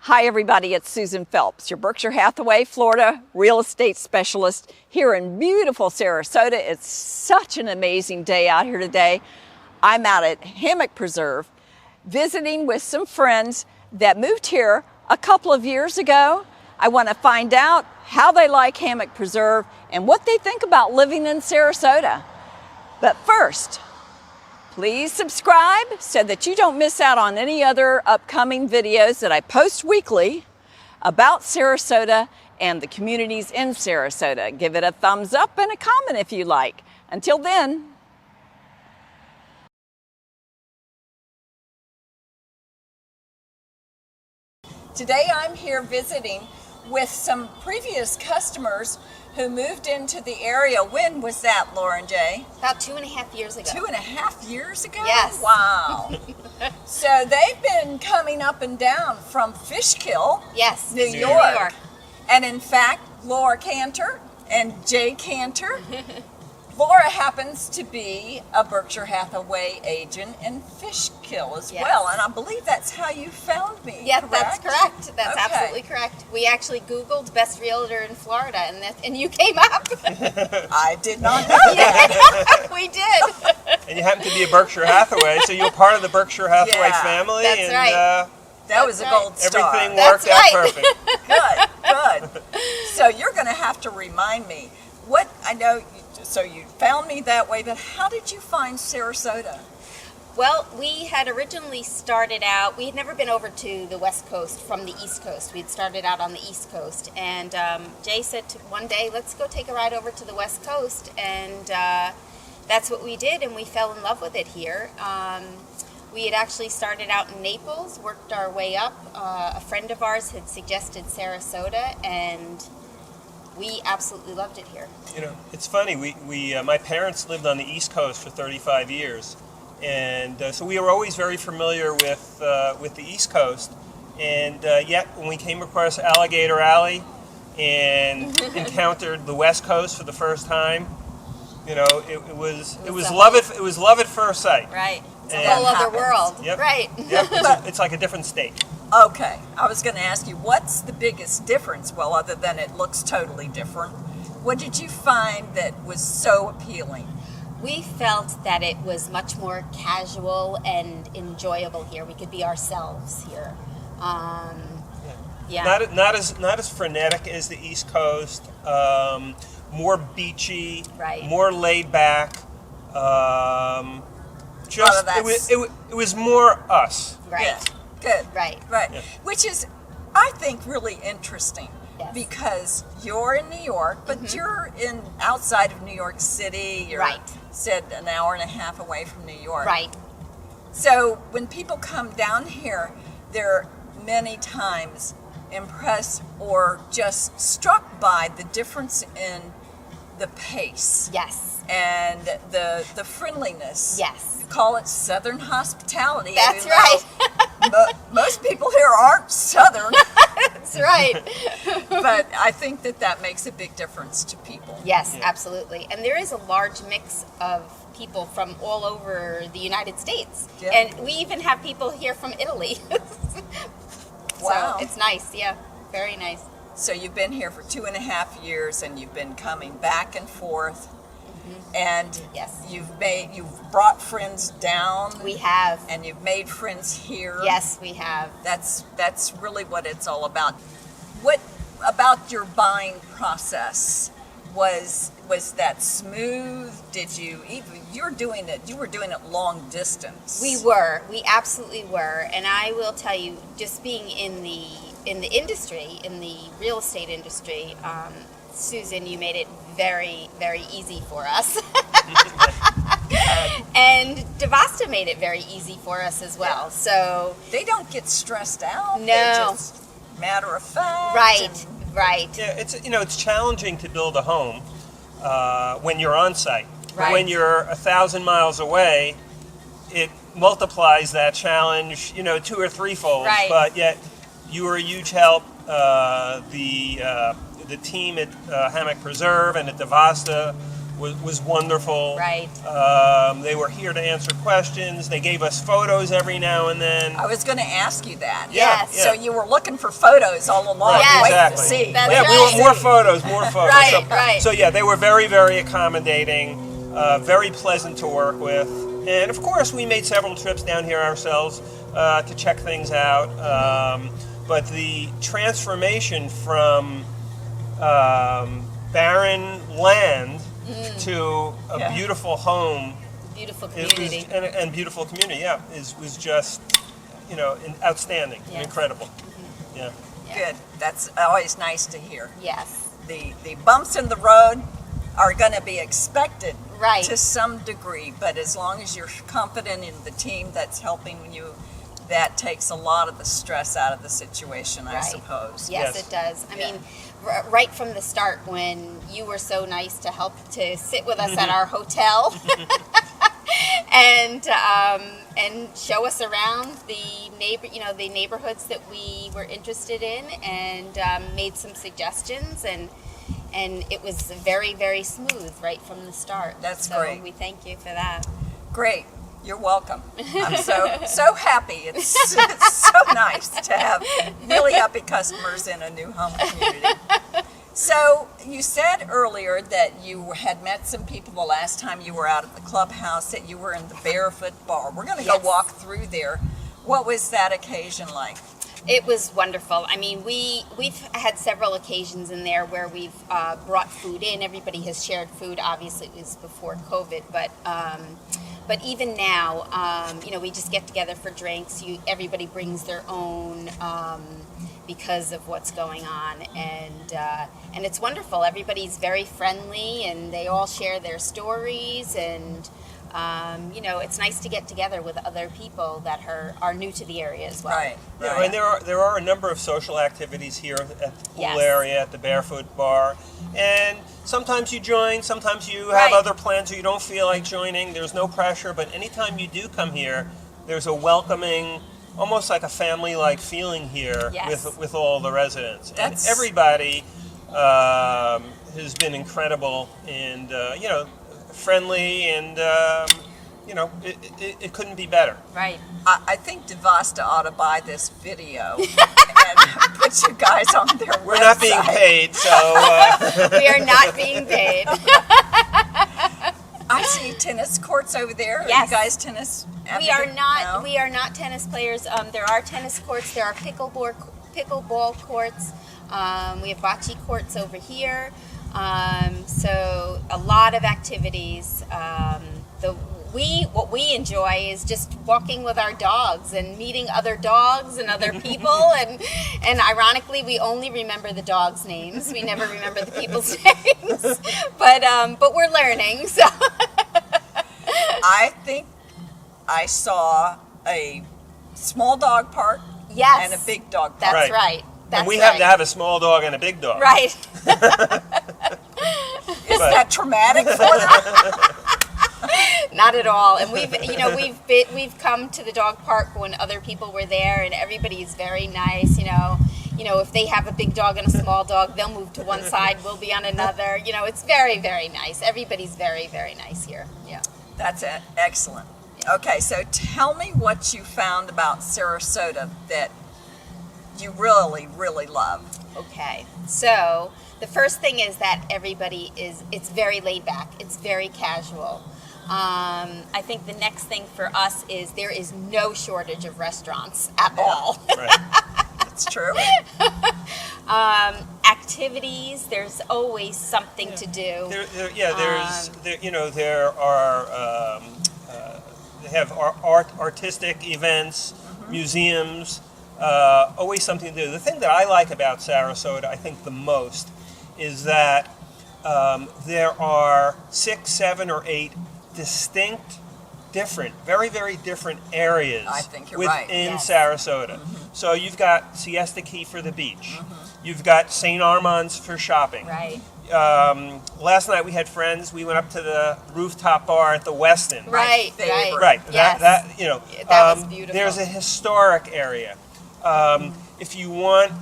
Hi everybody, it's Susan Phelps, your Berkshire Hathaway, Florida real estate specialist here in beautiful Sarasota. It's such an amazing day out here today. I'm out at Hammock Preserve visiting with some friends that moved here a couple of years ago. I want to find out how they like Hammock Preserve and what they think about living in Sarasota. But first, please subscribe so that you don't miss out on any other upcoming videos that I post weekly about Sarasota and the communities in Sarasota. Give it a thumbs up and a comment if you like. Until then. Today I'm here visiting with some previous customers who moved into the area. When was that, Lauren J? About 2.5 years ago. 2.5 years ago? Yes. Wow. So they've been coming up and down from Fishkill, Yes, New York. And in fact, Laura Cantor and Jay Cantor. Laura happens to be a Berkshire Hathaway agent in Fishkill as well, and I believe that's how you found me. Yeah, correct? that's correct. That's absolutely correct. We actually Googled best realtor in Florida, and you came up. I did not know that. We did. And you happen to be a Berkshire Hathaway, so you're part of the Berkshire Hathaway family. That's and, right. That was a gold star. Everything worked out perfect. Good. So you're going to have to remind me. What I know, so you found me that way, but how did you find Sarasota? Well, we had originally started out, we had never been over to the West Coast from the East Coast. We'd started out on the East Coast, and Jay said one day, let's go take a ride over to the West Coast, and that's what we did, and we fell in love with it here. We had actually started out in Naples, worked our way up. A friend of ours had suggested Sarasota, and we absolutely loved it here. You know, it's funny. My parents lived on the East Coast for 35 years, and so we were always very familiar with the East Coast. And yet, when we came across Alligator Alley and encountered the West Coast for the first time, you know, it was love at first sight. Right. It's And a whole other world. Yep. Right. Yep. It's like a different state. Okay, I was going to ask you, what's the biggest difference? Well, other than it looks totally different, what did you find that was so appealing? We felt that it was much more casual and enjoyable here. We could be ourselves here. Yeah. Not as frenetic as the East Coast. More beachy. Right. More laid back. Just it was more us. Right. Yeah. Good. Right. Yeah. Which is, I think, really interesting. Yes. Because you're in New York, but you're outside of New York City. You're said an hour and a half away from New York. Right. So when people come down here, they're many times impressed or just struck by the difference in the pace. Yes. And the friendliness. Yes. Call it Southern hospitality. That's right. Most people here aren't Southern. That's right. But I think that makes a big difference to people. Yes, absolutely. And there is a large mix of people from all over the United States. Yeah. And we even have people here from Italy. Wow. So it's nice, yeah. Very nice. So you've been here for 2.5 years and you've been coming back and forth. And yes, you've brought friends down. We have. And you've made friends here. Yes, we have. That's really what it's all about. What about your buying process? Was that smooth? You were doing it long distance. We absolutely were. And I will tell you, just being in the industry, in the real estate industry, Susan, you made it very, very easy for us. And Devasta made it very easy for us as well. So they don't get stressed out. No. They just matter of fact. Right. Yeah, it's challenging to build a home when you're on site. Right. When you're 1,000 miles away, it multiplies that challenge, 2 or 3-fold. Right. But yet, you were a huge help. The team at Hammock Preserve and at Devasta was wonderful. Right. They were here to answer questions. They gave us photos every now and then. I was going to ask you that. Yeah, Yes. yeah. So you were looking for photos all along. Yes. Waiting Exactly. to see. That's Yeah, right. we want more photos, more photos. Right, so, right. So yeah, they were very, very accommodating, very pleasant to work with, and of course we made several trips down here ourselves to check things out. But the transformation from barren land to a Yeah. beautiful home, Beautiful it was, community. and beautiful community, yeah, was just outstanding, and Yes. incredible. Yeah. Good. That's always nice to hear. Yes. The bumps in the road are going to be expected Right. to some degree, but as long as you're confident in the team that's helping you, that takes a lot of the stress out of the situation, I Right. suppose. Yes, Yes. it does. I Yeah. mean, right from the start, when you were so nice to help to sit with us at our hotel and show us around the neighborhoods that we were interested in, and made some suggestions, and it was very, very smooth right from the start. That's so great. We thank you for that. Great. You're welcome. I'm so happy. It's so nice to have really happy customers in a new home community. So you said earlier that you had met some people the last time you were out at the clubhouse, that you were in the Barefoot Bar. We're going to go Yes. walk through there. What was that occasion like? It was wonderful. I mean, we've had several occasions in there where we've brought food in. Everybody has shared food. Obviously, it was before COVID, but even now, we just get together for drinks. Everybody brings their own because of what's going on, and it's wonderful. Everybody's very friendly, and they all share their stories, and it's nice to get together with other people that are new to the area as well. Right. Yeah, right. and there are a number of social activities here at the pool Yes. area, at the Barefoot Bar, and sometimes you join, sometimes you have Right. other plans or you don't feel like joining. There's no pressure, but anytime you do come here, there's a welcoming, almost like a family-like feeling here Yes. with all the residents. That's- And everybody has been incredible and friendly, and it couldn't be better. Right. I think Devasta ought to buy this video and put you guys on their website. We're not being paid, so We are not being paid. I see tennis courts over there. Yes. Are you guys tennis? We are not. No? We are not tennis players. There are tennis courts. There are pickleball courts. We have bocce courts over here. So a lot of activities. What we enjoy is just walking with our dogs and meeting other dogs and other people, and ironically, we only remember the dogs' names. We never remember the people's names, but we're learning. So I think I saw a small dog park yes, and a big dog park. That's Right. right. That's and we right. happen to have a small dog and a big dog. Right. Is that traumatic for them? Not at all. And we've come to the dog park when other people were there, and everybody's very nice. If they have a big dog and a small dog, they'll move to one side, we'll be on another. It's very, very nice. Everybody's very, very nice here. Yeah. That's it. Excellent. Okay, so tell me what you found about Sarasota that you really, really love. Okay. So the first thing is that it's very laid back. It's very casual. I think the next thing for us is there is no shortage of restaurants at all. Right. It's true. Activities, there's always something to do. There are they have artistic events, museums, always something to do. The thing that I like about Sarasota, I think the most, is that there are 6, 7, or 8 distinct, very, very different areas I think you're right. within Yes. Sarasota. So you've got Siesta Key for the beach. You've got St. Armand's for shopping. Right. Last night we had friends. We went up to the rooftop bar at the Westin. Right. favorite. Right. Yes. That That was beautiful. There's a historic area. If you want,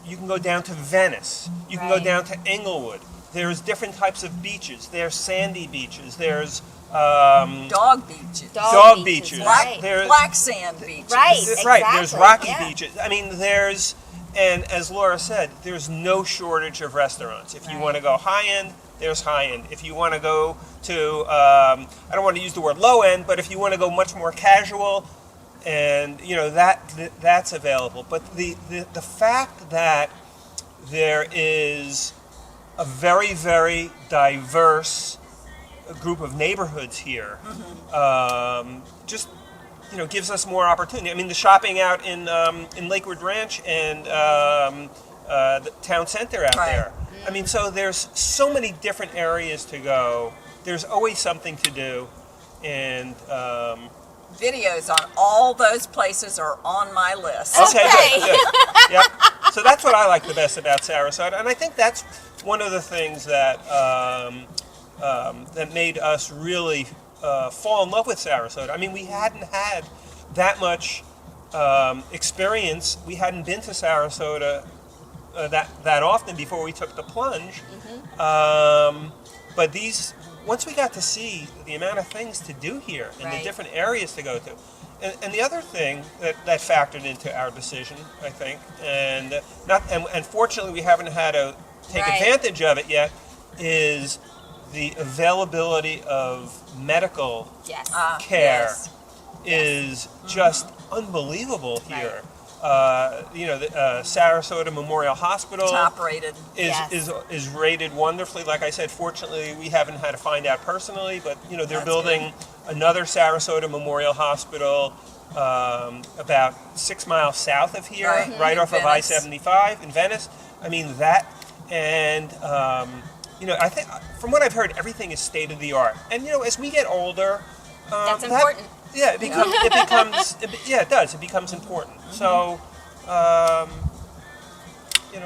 you can go down to Venice. You can go Right. down to Englewood. There's different types of beaches. There's sandy beaches. There's Dog beaches. dog beaches. Right. Black sand beaches. Right. Right. There's Exactly, rocky yeah. beaches. I mean, and as Laura said, there's no shortage of restaurants. If you want to go high end, there's high end. If you want to go to, I don't want to use the word low end, but if you want to go much more casual, and that's available. But the fact that there is a very, very diverse group of neighborhoods here, just gives us more opportunity. I mean, the shopping out in Lakewood Ranch and the town center out there. I mean, so there's so many different areas to go. There's always something to do, and Videos on all those places are on my list. okay, good. Yep. So that's what I like the best about Sarasota, and I think that's one of the things that that made us really fall in love with Sarasota. I mean, we hadn't had that much experience. We hadn't been to Sarasota that often before we took the plunge. But once we got to see the amount of things to do here and the different areas to go to, and the other thing that factored into our decision, I think, and fortunately we haven't had to take advantage of it yet, is the availability of medical care is just unbelievable here. The Sarasota Memorial Hospital, Top rated, is rated wonderfully. Like I said, fortunately we haven't had to find out personally, but they're building another Sarasota Memorial Hospital about 6 miles south of here, right off of I-75 in Venice. I mean that, and I think from what I've heard, everything is state of the art. And as we get older, That's important. Yeah, it becomes. It does. It becomes important. So,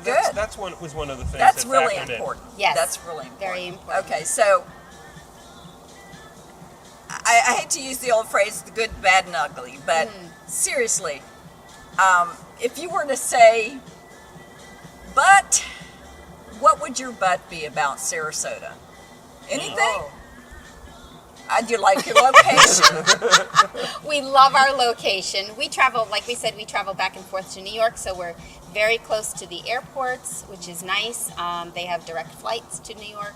that's was one of the things that's that really factored important. Yes. That's really important. Very important. Okay, so I hate to use the old phrase, the good, bad, and ugly, but seriously, if you were to say, but, what would your but be about Sarasota? Anything? Oh. Do you like your location? We love our location. We travel, like we said, we travel back and forth to New York, so we're very close to the airports, which is nice. They have direct flights to New York,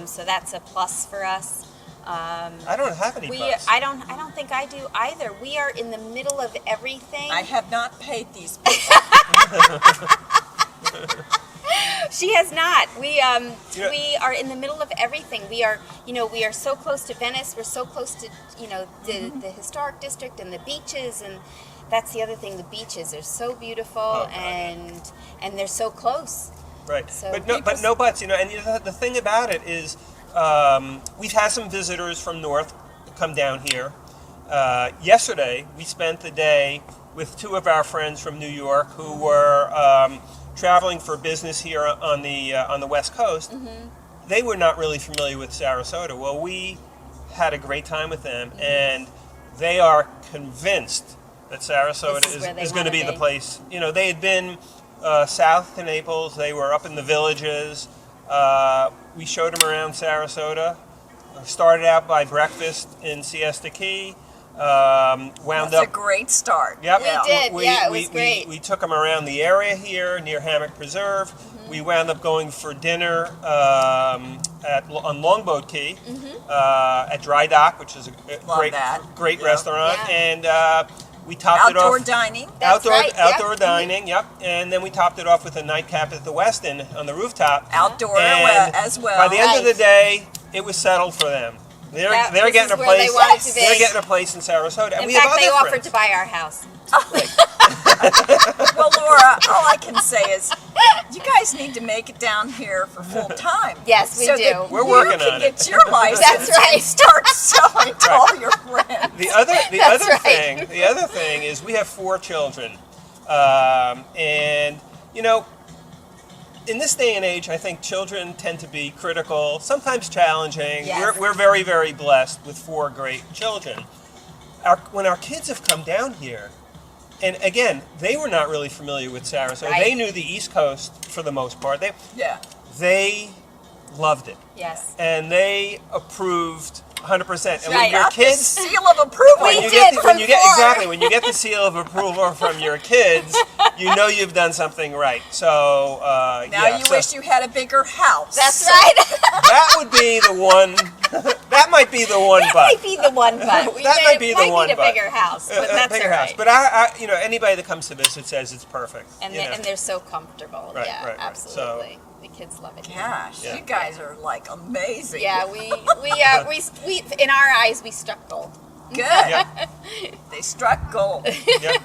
so that's a plus for us. I don't have any bus. I don't think I do either. We are in the middle of everything. I have not paid these people. She has not. We are in the middle of everything. We are so close to Venice. We're so close to the historic district and the beaches, and that's the other thing. The beaches are so beautiful, and they're so close. Right. So but no buts. And the thing about it is, we've had some visitors from north come down here. Yesterday, we spent the day with two of our friends from New York who were traveling for business here on the West Coast. They were not really familiar with Sarasota. Well, we had a great time with them, and they are convinced that Sarasota is going to be the place. They had been south to Naples. They were up in the villages. We showed them around Sarasota. Started out by breakfast in Siesta Key. That's a great start. Yep. We did. It was great. We took them around the area here near Hammock Preserve. We wound up going for dinner on Longboat Key at Dry Dock, which is a great restaurant. And we topped it off. Outdoor dining. Outdoor dining. Yep. And then we topped it off with a nightcap at the Westin on the rooftop. Outdoor as well. By the end of the day, it was settled for them. They're getting a place. They're getting a place in Sarasota. In fact, they offered to buy our house. Well, Laura, all I can say is, you guys need to make it down here for full time. Yes, we do. We're working on it. You can get your license. That's right. And start selling to all your friends. The other thing is we have 4 children, and in this day and age, I think children tend to be critical, sometimes challenging. Yes. We're very, very blessed with 4 great children. When our kids have come down here, and again, they were not really familiar with Sarasota. Right. They knew the East Coast for the most part. They loved it. Yes. And they approved 100%. And Right. when your Got the kids seal of approval. We when you did get from exactly when you get the seal of approval from your kids, you know you've done something right. So Now you wish you had a bigger house. That's right. that would be the one. That might be the one That but. might be the one but. That might be the one need a but. bigger house, but that's bigger all right. house. But I anybody that comes to visit says it's perfect. And, you know. and they're so comfortable. Right, yeah, right, right. absolutely. The kids love it. Gosh, Yeah. you guys are like amazing. Yeah, we in our eyes we struck gold. Good. Yeah. They struck gold. Yeah.